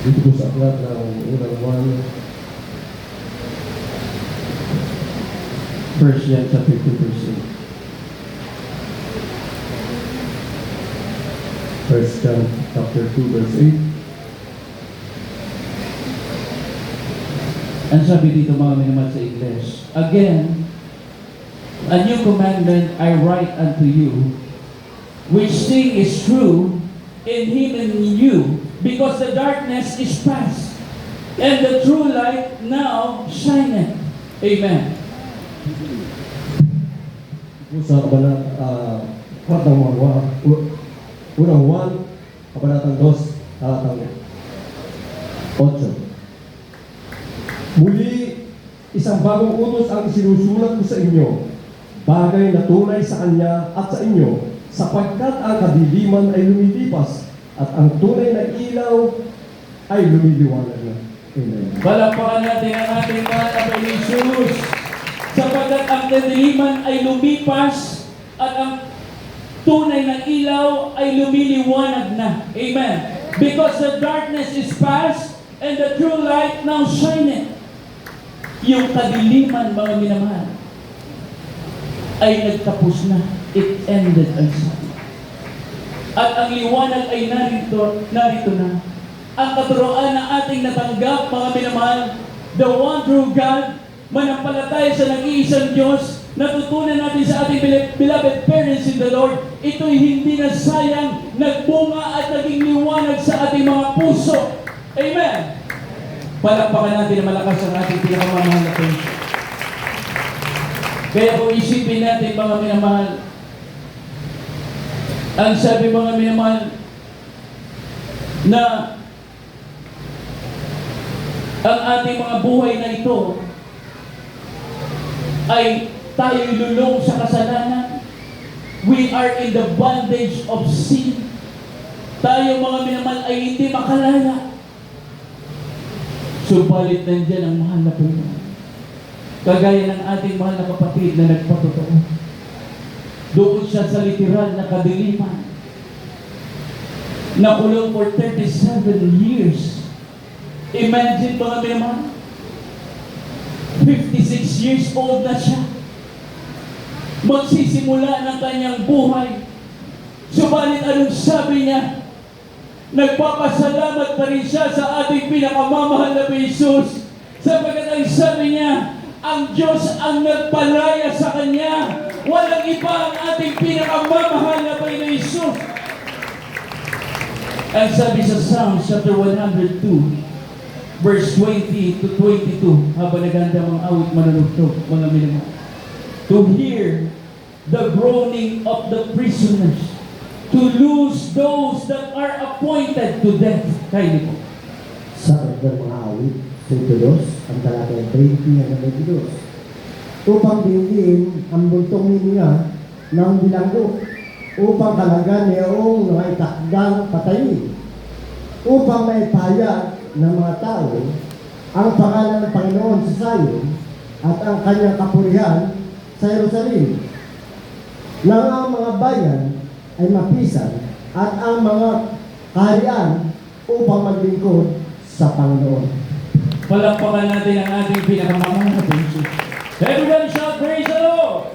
Dito po sa aklat ng unang 1 John chapter 2 verse 8. 1 John chapter 2 verse 8. Ang sabi dito mga minamahal sa English, again, a new commandment I write unto you, which thing is true in him and in you, because the darkness is past, and the true light now shineth. Amen. Po sa aklat ng unang 1, kabanatang 2, talatang 8. Muli, isang bagong utos ang isinusulat ko sa inyo, bagay na tunay sa Kanya at sa inyo, sapagkat ang kadiliman ay lumilipas at ang tunay na ilaw ay lumiliwanag na. Amen. Palakpakan natin ang ating mahal na Jesus, sapagkat ang kadiliman ay lumipas at ang tunay na ilaw ay lumiliwanag na. Amen. Because the darkness is past and the true light now shineth. Yung kadiliman, mga minamahal, ay nagtapos na. It ended, ang sabi. At ang liwanag ay narito na. Ang katuroan na ating natanggap, mga minamahal, the one true God, manampalataya sa nag-iisang Diyos, natutunan natin sa ating beloved parents in the Lord, ito'y hindi na sayang, nagbunga at naging liwanag sa ating mga puso. Amen. Palakpakan natin na malakas ang ating pinakamamahal na Panginoon. Kaya kung isipin natin, mga minamahal, ang sabi mga minamahal, na ang ating mga buhay na ito ay tayo'y lulong sa kasalanan. We are in the bondage of sin. Tayo mga minamahal ay hindi makalaya. Subalit nandiyan ang mahal na Panginoon. Kagaya ng ating mahal na kapatid na nagpatotoo. Doon siya sa literal na kadiliman. Nakulong for 37 years. Imagine mga minamahal. 56 years old na siya. Magsisimula ng kanyang buhay. Subalit anong sabi niya? Nagpapasalamat pa rin siya sa ating pinakamamahal na Jesus, sapagkat ang sabi niya, ang Diyos ang nagpalaya sa Kanya. Walang iba ang ating pinakamamahal na Panginoon Jesus. Ang sabi sa Psalms chapter 102, verse 20 to 22, habang naganda mga awit manunugtog, mga minamahal, to hear the groaning of the prisoners, to lose those that are appointed to death. Kayo po. Sa kanilang mga awit, 22, ang talatang 20 hanggang 22. Upang dinggin ang buntong hininga ng bilanggo, upang kalagan niyong mga itakdang patayin, upang maipahayag ng mga tao ang pangalan ng Panginoon sa Zion at ang kanyang kapurihan sa Jerusalem, nang ang mga bayan ay mapisan at ang mga kaharian upang maglingkod sa Panginoon. Palakpakan natin ang ating pinakamamahal na Jesus. Everybody shout, praise the Lord!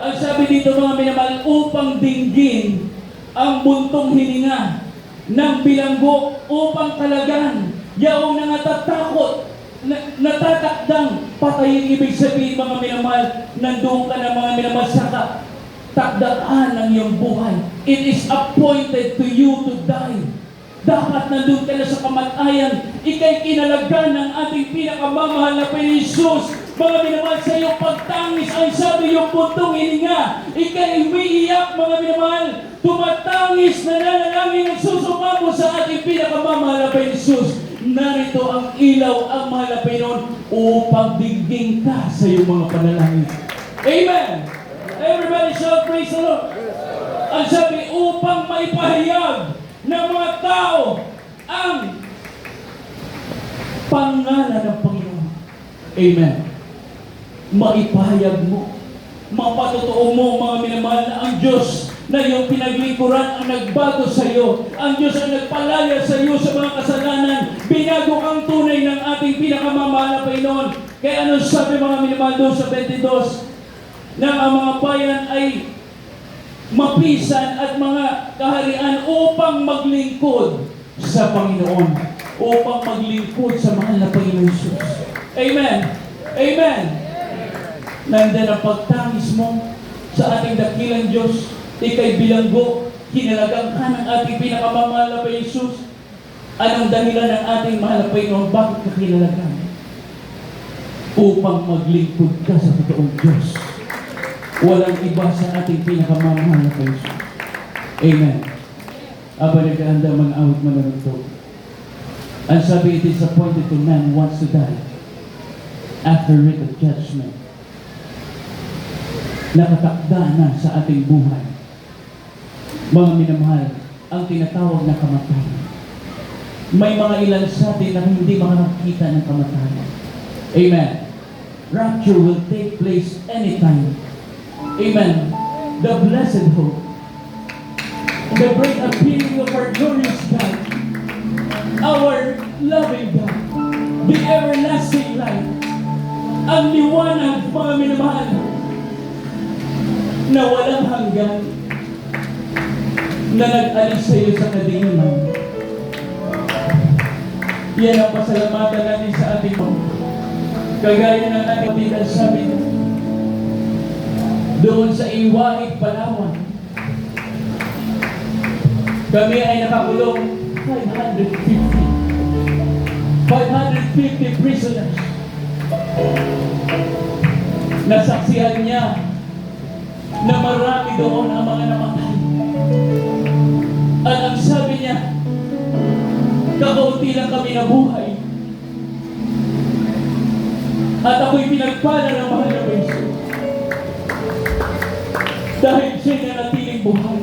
Ang sabi dito mga minamahal, upang dinggin ang buntong hininga ng bilanggo, upang kalagan yaong nangatatakot, natatakdang patayin. Ibig sabihin mga minamahal, nandoon ka na mga minamahal sa takdaan ng iyong buhay. It is appointed to you to die. Dapat nandun ka na sa kamatayan. Ika'y kinalagan ng ating pinakamamahal na Panginoon Jesus. Mga minamahal, sa iyong pagtangis, ang sabi iyong buntong hininga. Ika'y umiiyak, mga minamahal. Tumatangis na nanalangin ang susumamo sa ating pinakamamahal na Panginoon Jesus. Narito ang ilaw, ang mahal na Panginoon, upang dinggin ka sa iyong mga panalangin. Amen! Everybody shout, praise the Lord. Ang sabi, upang maipahayag ng mga tao ang pangalan ng Panginoon. Amen. Maipahayag mo, mapatotoo mo, mga minamahal, na ang Diyos na iyong pinaglingkuran ang nagbago sa iyo. Ang Diyos ang nagpalaya sa iyo sa mga kasalanan. Binago kang tunay ng ating pinakamamahal na Panginoon. Kaya ano sabi mga minamahal doon sa 22? Na ang mga bayan ay mapisan at mga kaharian upang maglingkod sa Panginoon. Upang maglingkod sa mahal na Panginoon Jesus. Amen. Amen. Nandiyan ang pagtangis mo sa ating dakilang Diyos. Ika'y bilanggo, kinalagang ka ng ating pinakamamahal na Panginoon Jesus. Anong dahilan ng ating mahal na Panginoon? Bakit ka kinalagang? Upang maglingkod ka sa totoong Diyos. Walang iba sa ating pinakamamahal na Panginoon Jesus. Amen. Aba nagkaanda mga awit manunod. Ang sabi, it is appointed to man wants to die after writ of judgment. Nakatakda na sa ating buhay. Mga minamahal, ang tinatawag na kamatayan. May mga ilan sa atin na hindi makakita ng kamatayan. Amen. Rapture will take place anytime. Amen. The blessed hope. The great appearing of our glorious God. Our loving God. The everlasting light. Ang liwanag, mga minamahal, na walang hanggan, na nag-alis sa iyo sa kadiliman. Yan ang pasalamatan natin sa ating kagaya ng ating kapitang sabi doon sa Iwaig, Palawan. Kami ay nakakulong 550 prisoners. Nasaksihan niya na marami doon ang mga namatay. At ang sabi niya, kakaunti lang kami nabuhay. At ako'y pinagpala ng mahal na Panginoon. Dahil siya'y nanatiling buhay.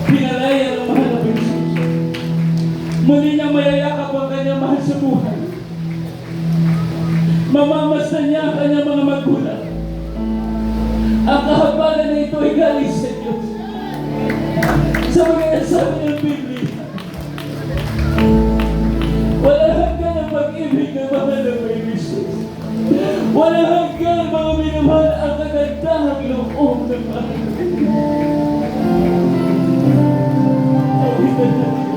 Pinalaya ng mahal na Panginoon. Muli niyang mayayakap ang kanyang mahal sa buhay. Mamamasdan niya ang kanyang mga magulang. Ang kahabalan na ito ay galing sa Diyos. Sa mga sabi ng Biblia, wala hanggan ang pag-ibig ng mahal na Panginoon. Wala hanggan mga minamahal ang kagandahang loob ng mahal na Panginoon. Awitan natin.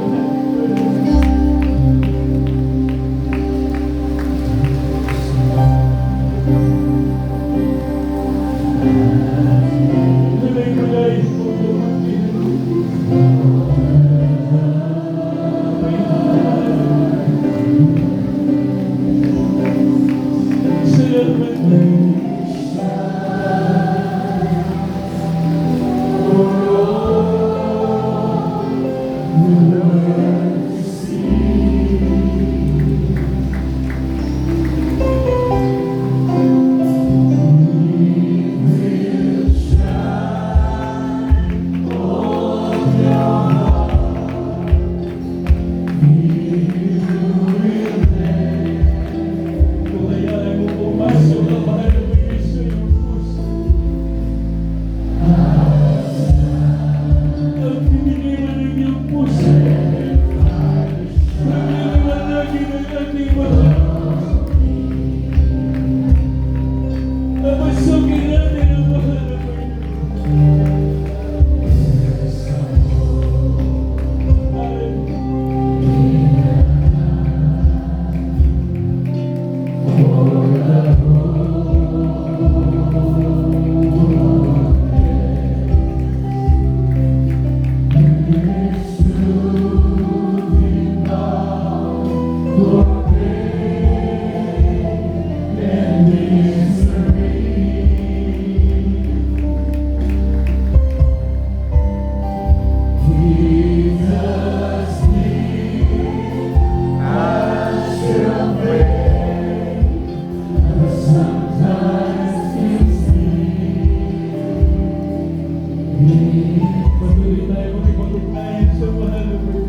Patuloy tayo magpapagnayan sa mahal na Panginoon.